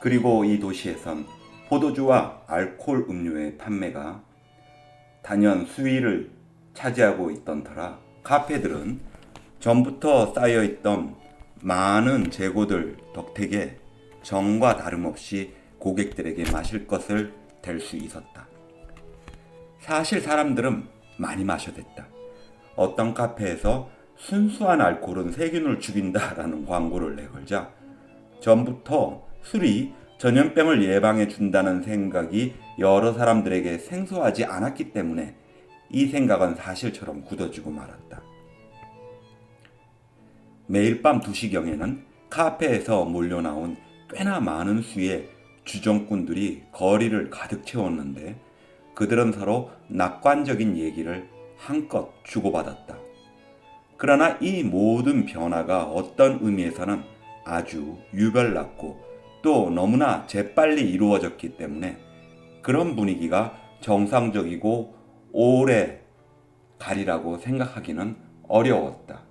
그리고 이 도시에선 포도주와 알코올 음료의 판매가 단연 수위를 차지하고 있던 터라 카페들은 전부터 쌓여있던 많은 재고들 덕택에 전과 다름없이 고객들에게 마실 것을 댈 수 있었다. 사실 사람들은 많이 마셔댔다. 어떤 카페에서 순수한 알코올은 세균을 죽인다라는 광고를 내걸자 전부터 술이 전염병을 예방해 준다는 생각이 여러 사람들에게 생소하지 않았기 때문에 이 생각은 사실처럼 굳어지고 말았다. 매일 밤 2시경에는 카페에서 몰려나온 꽤나 많은 수의 주정꾼들이 거리를 가득 채웠는데 그들은 서로 낙관적인 얘기를 한껏 주고받았다. 그러나 이 모든 변화가 어떤 의미에서는 아주 유별났고 또 너무나 재빨리 이루어졌기 때문에 그런 분위기가 정상적이고 오래 가리라고 생각하기는 어려웠다.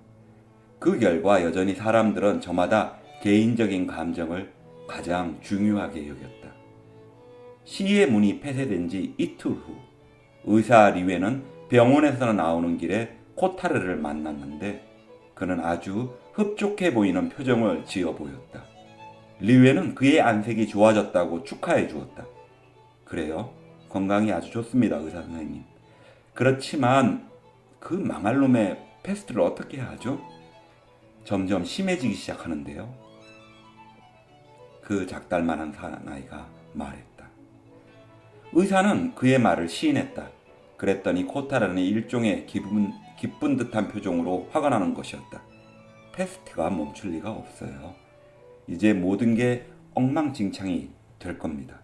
그 결과 여전히 사람들은 저마다 개인적인 감정을 가장 중요하게 여겼다. 시의 문이 폐쇄된 지 이틀 후 의사 리웨는 병원에서 나오는 길에 코타르를 만났는데 그는 아주 흡족해 보이는 표정을 지어 보였다. 리웨는 그의 안색이 좋아졌다고 축하해 주었다. 그래요? 건강이 아주 좋습니다, 의사 선생님. 그렇지만 그 망할 놈의 패스트를 어떻게 해야 하죠? 점점 심해지기 시작하는데요. 그 작달만한 사나이가 말했다. 의사는 그의 말을 시인했다. 그랬더니 코타르는 일종의 기쁜 듯한 표정으로 화가 나는 것이었다. 패스트가 멈출 리가 없어요. 이제 모든 게 엉망진창이 될 겁니다.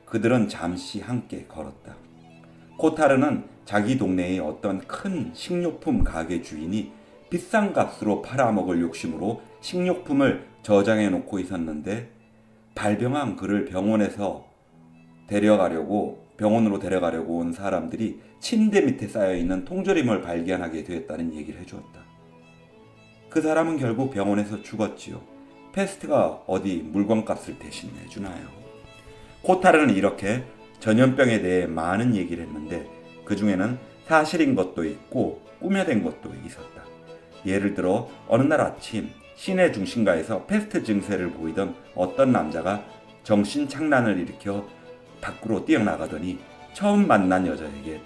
그들은 잠시 함께 걸었다. 코타르는 자기 동네의 어떤 큰 식료품 가게 주인이 비싼 값으로 팔아먹을 욕심으로 식료품을 저장해 놓고 있었는데 발병한 그를 병원으로 데려가려고 온 사람들이 침대 밑에 쌓여있는 통조림을 발견하게 되었다는 얘기를 해주었다. 그 사람은 결국 병원에서 죽었지요. 패스트가 어디 물건값을 대신 내주나요? 코타르는 이렇게 전염병에 대해 많은 얘기를 했는데 그 중에는 사실인 것도 있고 꾸며댄 것도 있었다. 예를 들어 어느 날 아침 시내 중심가에서 패스트 증세를 보이던 어떤 남자가 정신착란을 일으켜 밖으로 뛰어나가더니 처음 만난 여자에게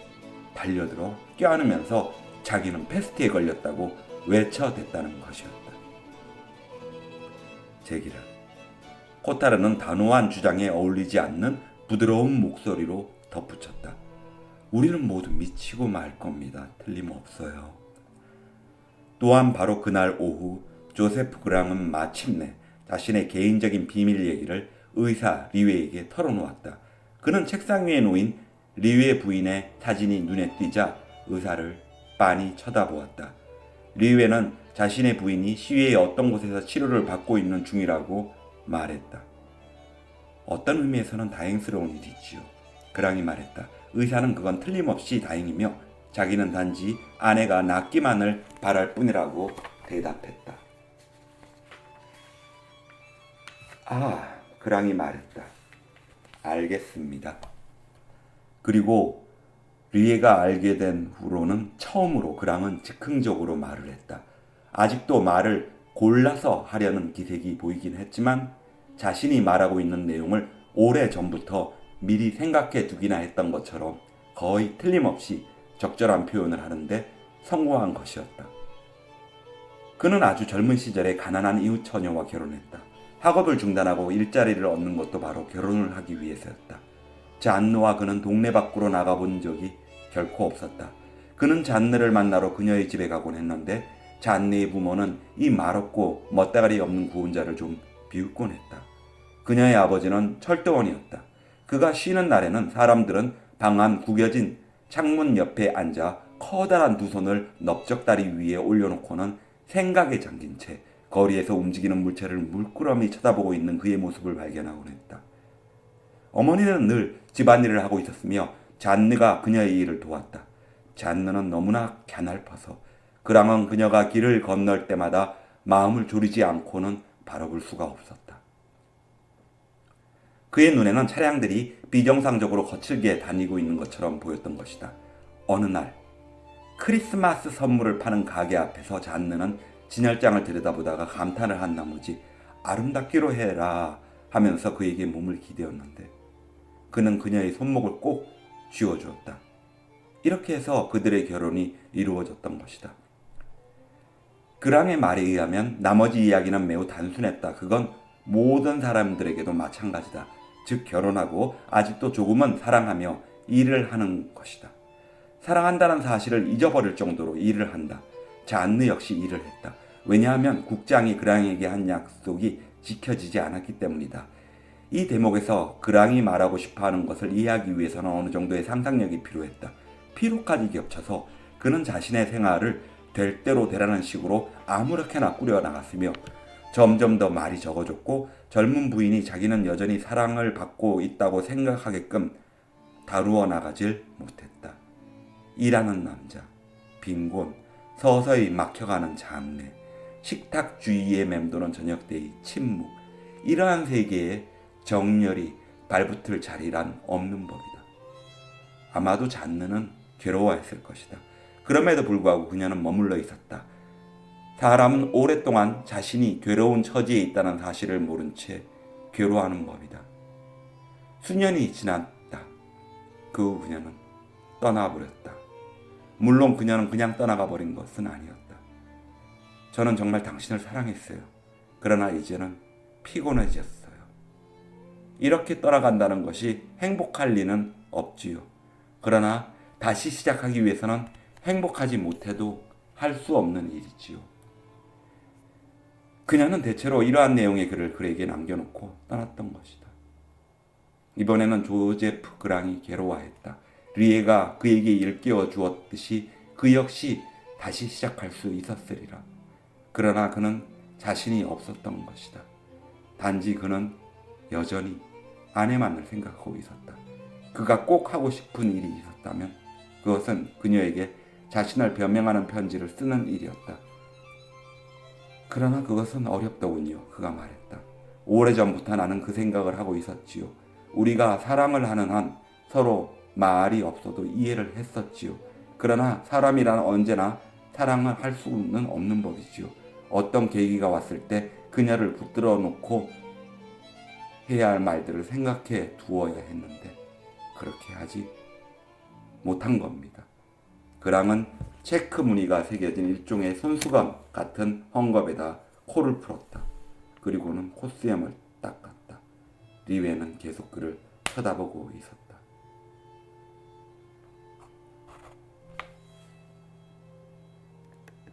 달려들어 껴안으면서 자기는 패스트에 걸렸다고 외쳐댔다는 것이었다. 제기라. 코타르는 단호한 주장에 어울리지 않는 부드러운 목소리로 덧붙였다. 우리는 모두 미치고 말 겁니다. 틀림없어요. 또한 바로 그날 오후 조세프 그랑은 마침내 자신의 개인적인 비밀 얘기를 의사 리웨에게 털어놓았다. 그는 책상 위에 놓인 리웨 부인의 사진이 눈에 띄자 의사를 빤히 쳐다보았다. 리웨는 자신의 부인이 시외의 어떤 곳에서 치료를 받고 있는 중이라고 말했다. 어떤 의미에서는 다행스러운 일이지요. 그랑이 말했다. 의사는 그건 틀림없이 다행이며 자기는 단지 아내가 낫기만을 바랄 뿐이라고 대답했다. 그랑이 말했다. 알겠습니다. 그리고 리에가 알게 된 후로는 처음으로 그랑은 즉흥적으로 말을 했다. 아직도 말을 골라서 하려는 기색이 보이긴 했지만 자신이 말하고 있는 내용을 오래 전부터 미리 생각해 두기나 했던 것처럼 거의 틀림없이 적절한 표현을 하는데 성공한 것이었다. 그는 아주 젊은 시절에 가난한 이웃 처녀와 결혼했다. 학업을 중단하고 일자리를 얻는 것도 바로 결혼을 하기 위해서였다. 잔느와 그는 동네 밖으로 나가본 적이 결코 없었다. 그는 잔느를 만나러 그녀의 집에 가곤 했는데 잔느의 부모는 이 말없고 멋대가리 없는 구혼자를 좀 비웃곤 했다. 그녀의 아버지는 철도원이었다. 그가 쉬는 날에는 사람들은 방 안 구겨진 창문 옆에 앉아 커다란 두 손을 넓적다리 위에 올려놓고는 생각에 잠긴 채 거리에서 움직이는 물체를 물끄러미 쳐다보고 있는 그의 모습을 발견하곤 했다. 어머니는 늘 집안일을 하고 있었으며 잔느가 그녀의 일을 도왔다. 잔느는 너무나 갸냘퍼서 그랑은 그녀가 길을 건널 때마다 마음을 졸이지 않고는 바라볼 수가 없었다. 그의 눈에는 차량들이 비정상적으로 거칠게 다니고 있는 것처럼 보였던 것이다. 어느 날 크리스마스 선물을 파는 가게 앞에서 잔느는 진열장을 들여다보다가 감탄을 한 나머지 아름답기로 해라 하면서 그에게 몸을 기대었는데 그는 그녀의 손목을 꼭 쥐어주었다. 이렇게 해서 그들의 결혼이 이루어졌던 것이다. 그랑의 말에 의하면 나머지 이야기는 매우 단순했다. 그건 모든 사람들에게도 마찬가지다. 즉 결혼하고 아직도 조금은 사랑하며 일을 하는 것이다. 사랑한다는 사실을 잊어버릴 정도로 일을 한다. 잔느 역시 일을 했다. 왜냐하면 국장이 그랑에게 한 약속이 지켜지지 않았기 때문이다. 이 대목에서 그랑이 말하고 싶어하는 것을 이해하기 위해서는 어느 정도의 상상력이 필요했다. 피로까지 겹쳐서 그는 자신의 생활을 될 대로 되라는 식으로 아무렇게나 꾸려나갔으며 점점 더 말이 적어졌고 젊은 부인이 자기는 여전히 사랑을 받고 있다고 생각하게끔 다루어 나가질 못했다. 일하는 남자, 빈곤, 서서히 막혀가는 장래, 식탁 주위에 맴도는 저녁때의 침묵, 이러한 세계에 정렬이 발붙을 자리란 없는 법이다. 아마도 잔느는 괴로워했을 것이다. 그럼에도 불구하고 그녀는 머물러 있었다. 사람은 오랫동안 자신이 괴로운 처지에 있다는 사실을 모른 채 괴로워하는 법이다. 수년이 지났다. 그 후 그녀는 떠나버렸다. 물론 그녀는 그냥 떠나가 버린 것은 아니었다. 저는 정말 당신을 사랑했어요. 그러나 이제는 피곤해졌어요. 이렇게 떠나간다는 것이 행복할 리는 없지요. 그러나 다시 시작하기 위해서는 행복하지 못해도 할 수 없는 일이지요. 그녀는 대체로 이러한 내용의 글을 그에게 남겨놓고 떠났던 것이다. 이번에는 조제프 그랑이 괴로워했다. 리에가 그에게 일깨워 주었듯이 그 역시 다시 시작할 수 있었으리라. 그러나 그는 자신이 없었던 것이다. 단지 그는 여전히 아내만을 생각하고 있었다. 그가 꼭 하고 싶은 일이 있었다면 그것은 그녀에게 자신을 변명하는 편지를 쓰는 일이었다. 그러나 그것은 어렵더군요. 그가 말했다. 오래전부터 나는 그 생각을 하고 있었지요. 우리가 사랑을 하는 한 서로 말이 없어도 이해를 했었지요. 그러나 사람이란 언제나 사랑을 할 수는 없는 법이지요. 어떤 계기가 왔을 때 그녀를 붙들어 놓고 해야 할 말들을 생각해 두어야 했는데 그렇게 하지 못한 겁니다. 그랑은 체크 무늬가 새겨진 일종의 손수건 같은 헝겊에다 코를 풀었다. 그리고는 콧수염을 닦았다. 리웨는 계속 그를 쳐다보고 있었다.